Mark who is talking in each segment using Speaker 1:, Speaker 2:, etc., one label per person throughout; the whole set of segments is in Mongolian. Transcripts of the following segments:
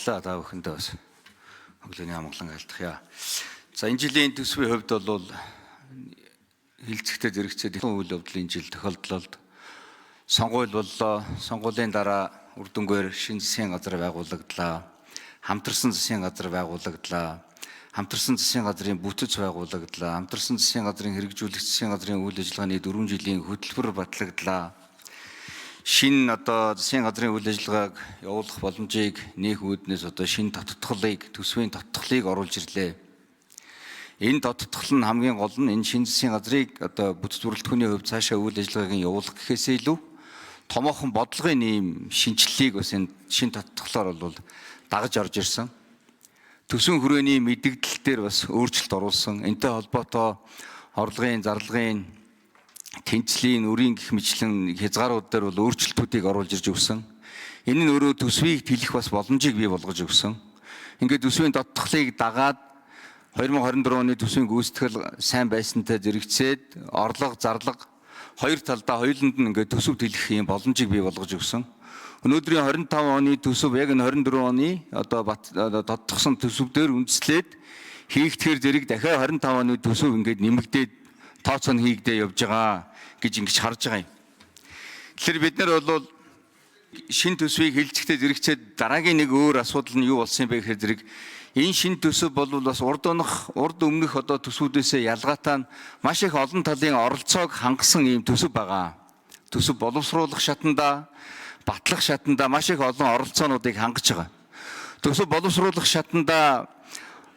Speaker 1: баярлалаа та бүхэндээ бас өглөөний амгалан айлтгая. За энэ жилийн төсвийн хувьд бол хилцэгтэй зэрэгцээд үйл явдлын жил тохиолдлоо. Сонгуул боллоо. Сонгуулийн дараа үр дүнгээр шинэ засгийн газар байгуулагдлаа. Хамтарсан засгийн газар байгуулагдлаа. Хамтарсан засгийн газрын бүтэц байгуулагдлаа. Хамтарсан засгийн газрын хэрэгжүүлэх засгийн газрын үйл ажиллагааны 4 жилийн хөтөлбөр батлагдлаа. Шинэ засгийн газрын үйл ажиллагааг явуулах боломжийг нээх үүднээс шинэ тодтголыг, төсвийн тодтголыг оруулж ирлээ. Энэ тодтгол нь хамгийн гол нь энэ шинэ засгийн газрыг бүтэц бүрэлдэхүүний хувьд цаашаа үйл ажиллагааг явуулах гэхээсээ илүү томоохон бодлогын ийм шинжилгээг бас энэ шинэ тодтголоор бол дагаж орж ирсэн. Төсвийн хүрээний мэдэгдэл дээр бас өөрчлөлт оруулсан. Энтэй холбоотой орлогын, зарлагын, тэнцлийн, үрийн гэх мэтлэн хязгаарууд дээр бол өөрчлөлтүүдийг оруулж ирж өгсөн. Энэ нь өөрөө төсвийг тэлэх бас боломжийг бий болгож өгсөн. Ингээд төсвийн тодтголыг дагаад 2024 оны төсвийн гүйцэтгэл сайн байсантай зэрэгцээд орлого, зарлага хоёр талдаа хоёуланд нь ингээд төсөв тэлэх юм боломжийг бий болгож өгсөн. Өнөөдрийн 25 оны төсөв яг энэ 24 оны тодтогсон төсөв дээр үндэслээд хийгдэхэр зэрэг дахиад 25 оны төсөв ингээд нэмэгдээд тооцоо хийгдээ явж байгаа гэж ингэж харж байгаа юм. Тэгэхээр бид нар бол шинэ төсвийг хилцэхдээ зэрэгцээд дараагийн нэг өөр асуудал нь юу болсон юм бэ гэхээр зэрэг энэ шинэ төсөв бол бас урд өмнөх төсвүүдээсээ ялгаатай нь маш их олон талын оролцоог хангасан ийм төсөв байгаа. Төсөв боловсруулах шатанда, батлах шатанда маш их олон оролцоонуудыг хангаж байгаа. Төсөв боловсруулах шатанда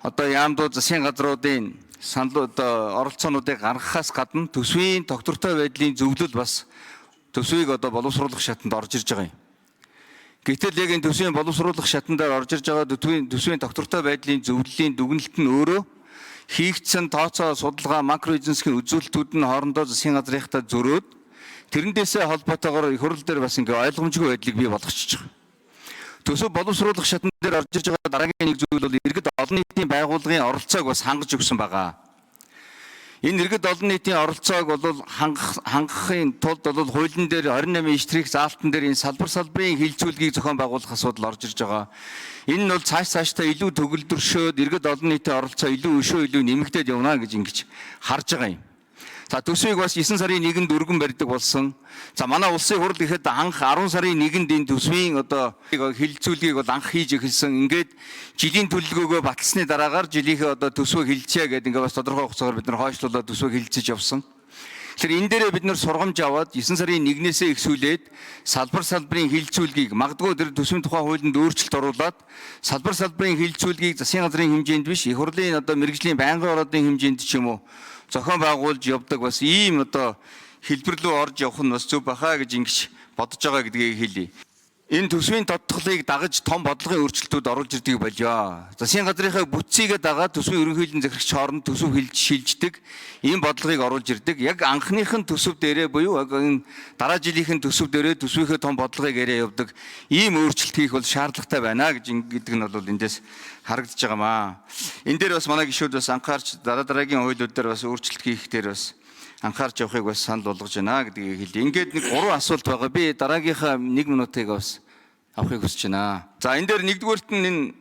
Speaker 1: яамдуу засгийн газруудын оролцоонуудыг гаргахаас гадна төсвийн тогтвортой байдлын зөвлөл бас төсвийг боловсруулах шатанд орж ирж байгаа юм. Гэтэл яг энэ төсвийн боловсруулах шатандаар орж ирж байгаа төсвийн тогтвортой байдлын зөвлөлийн дүгнэлт нь өөрөө хийгдсэн тооцоо судалгаа макро эзэн засгийн үзүүлэлтүүд нь хоорондоо засгийн газрынхаа зөрөөд тэрнээсээ холбоотойгоор их хурл дээр бас ингээ ойлгомжгүй байдлыг бий болгочихж байгаа. Төсөв боловсруулах шатан дээр орж ирж байгаа дараагийн нэг зүйл бол иргэд олон нийтийн байгууллагын оролцоог бас хангаж өгсөн байгаа. Энэ иргэд олон нийтийн оролцоог бол хангахын тулд хуулийн дээр 28 штрих заалтан дээр энэ салбарын хилцүүлгийг зохион байгуулах асуудал орж ирж байгаа. Энэ нь бол цаашдаа илүү төгөлдршөөд иргэд олон нийтийн оролцоо илүү нэмэгдээд явна гэж ингэж харж байгаа юм. За төсвийг бас 9 сарын 1-нд өргөн барьдаг болсон. За манай улсын хурл гэхэд анх 10 сарын 1-нд энэ төсвийн хилцүүлгийг анх хийж эхэлсэн. Ингээд жилийн төлөвлөгөөгөө баталсны дараагаар жилийнхээ төсвөө хилцээ гэдэг бас тодорхой хугацаагаар бид нар хойшлуулаад төсвөө хилцэж явсан. Тэгэхээр энэ дээрээ бид нар сургамж аваад 9 сарын 1-ээс эхсүүлээд салбарын хилцүүлгийг магадгүй тэр төсвийн тухай хуулинд өөрчлөлт оруулаад салбарын хилцүүлгийг засгийн газрын хэмжээнд биш их хурлын мэргэжлийн байнгын ороодын хэмжээнд ч юм уу зохион байгуулж явдаг бас ийм хэлбэр рүү орж явах нь бас зөв бахаа гэж ингэж бодож байгаа гэдгийг хэлье. Энэ төсвийн тодтголыг дагаж том бодлогын өөрчлөлтүүд оруулж ирдэг болёо. Засгийн газрынхаа бүтцийгээ дагаад төсвийн ерөнхийлөгчийн захирагч хооронд төсөв шилждэг ийм бодлогыг оруулж ирдэг. Яг анхныхын төсөв дээрээ буюу энэ дараа жилийнхэн төсөв дээрээ төсвийнхээ том бодлогыг яриа явдаг ийм өөрчлөлт хийх бол шаардлагатай байна гэдэг нь бол эндээс харагдаж байгаамаа. Энэ дээр бас манай гишүүд бас анхаарч дараагийн хуулиуд дээр бас өөрчлөлт хийх дээр бас анхаарч явахыг бас санал болгож байна гэдгийг хэлье. Ингээд нэг 3 асуулт байгаа. Би дараагийнхаа 1 минутыг бас авахыг хүсэж байна. За энэ дээр нэгдүгээрт нь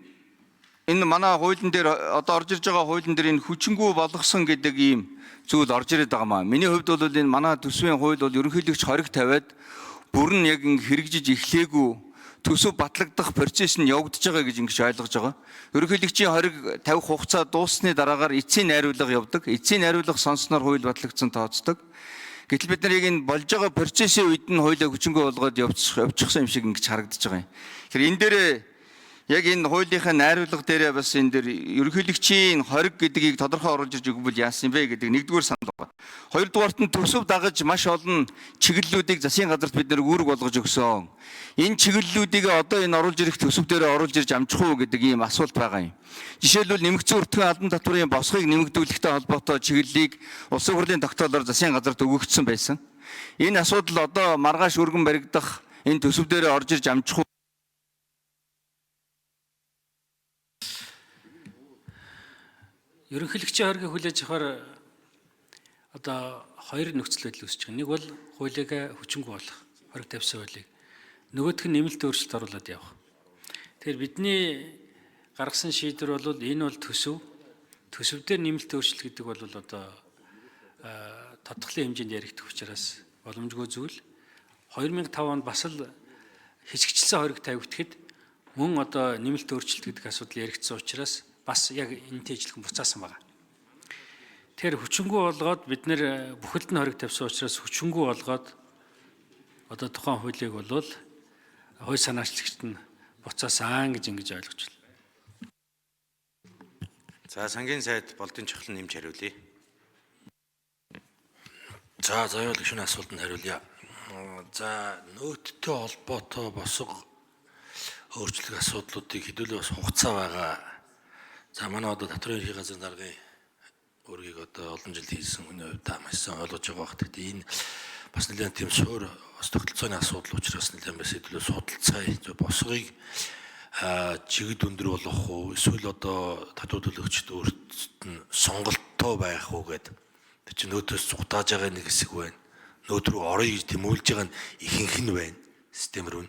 Speaker 1: энэ манай хуулийн дээр орж ирж байгаа хуулийн дээр энэ хүчингү болгосон гэдэг ийм зүйл орж ирээд байгаамаа. Миний хувьд бол энэ манай төсвийн хууль бол ерөнхийлөгч хориг тавиад бүр нь яг хэрэгжиж эхлээгүй төсөв батлагдах процесс нь явагдаж байгаа гэж ингэж ойлгож байгаа. Ерөнхийлөгчийн хориг тавих хугацаа дуусны дараагаар эцсийн найруулга явдаг. Эцсийн найруулга сонсноор хууль батлагдсан тооцдог. Гэтэл бид нар яг энэ болж байгаа процессын үед нь хуулийг хүчингү болгоод явчихсан юм шиг ингэж харагдаж байгаа юм. Тэгэхээр энэ дээрээ яг энэ хуулийнхаа найруулга дээрээ бас энэ дээр ерөнхийлөгчийн хориг гэдгийг тодорхой оруулж ирж өгвөл яасан бэ гэдэг нэгдүгээр санал байна. Хоёрдугаарт нь төсөв дагаж маш олон чиглэлүүдийг засгийн газарт бид нэр үүрэг болгож өгсөн. Энэ чиглэлүүдийг энэ оруулж ирэх төсөв дээр оруулж ирж амжих уу гэдэг ийм асуулт байгаа юм. Жишээлбэл нэмэгдсэн өртгөн албан татврын босгыг нэмэгдүүлэхтэй холбоотой чиглэлийг улсын хурлын тогтоолоор засгийн газарт өгөгдсөн байсан. Энэ асуудал маргааш өргөн баригдах энэ төсөв дээр орж ирж амжих уу?
Speaker 2: Ерөнхийлөгчийн хоргийг хүлээж авахар хоёр нөхцөл байдал үүсэж байгаа. Нэг бол хуулийг хүчингү болох хориг тавьсан хуулийг. Нөгөөх нь нэмэлт өөрчлөлт оруулаад явах. Тэгэхээр бидний гаргасан шийдвэр бол энэ бол төсөв. Төсөв дээр нэмэлт өөрчлөлт гэдэг бол одоо тодглын хэмжээнд яригдах учраас боломжгүй зүйл. 2005 онд бас л хэсэгчлсэн хориг тавигдахад мөн одоо нэмэлт өөрчлөлт гэдэг асуудал яригдсан учраас бас яг энэтэй ижилхэн буцаасан байна. Тэгэхээр хүчингү болгоод бид нэр бүхэлд нь хориг тавьсан учраас хүчингү болгоод одоо тухайн хуулийг бол хууль санаачлагчид нь буцаасан гэж ингэж ойлгож байна.
Speaker 3: За сангийн сайд Болдын Чахлан нэмж хариулъя.
Speaker 4: За заяа л шинэ асуултанд хариулъя. За нөөцтэй холбоотой босго өөрчлөлт асуудлуудыг хэдүүлээ бас хугацаа байгаа. За манай одоо татварын ерхий газрын даргын өөрийг одоо олон жил хийсэн хүний хувьд та маш сайн ойлгож байгаа бах. Гэхдээ энэ бас нэлээд тийм суур бас тогтолцооны асуудал учраас нэлээд бас хэдүүлээ судалцаа босгыг чигд өндөр болгох уу эсвэл одоо татвар төлөгчд өөрсдөд нь сонголттой байх уу гэдэг. Тэр чинь нөөтөөс зугатааж байгаа нэг хэсэг байна. Нөөд рүү орё гэж тэмүүлж байгаа нь ихэнх нь байна. Систем рүү.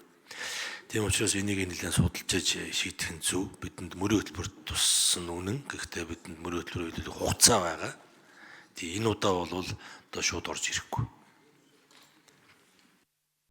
Speaker 4: Тийм учраас энийг нэлээд судалж шийдэх нь зөв. Бидэнд мөрийн хөтөлбөр туссан үнэн. Гэхдээ бидэнд мөрийн хөтөлбөр хөдөлгөх хугацаа байгаа. Тийм энэ удаа бол одоо шууд орж ирэхгүй.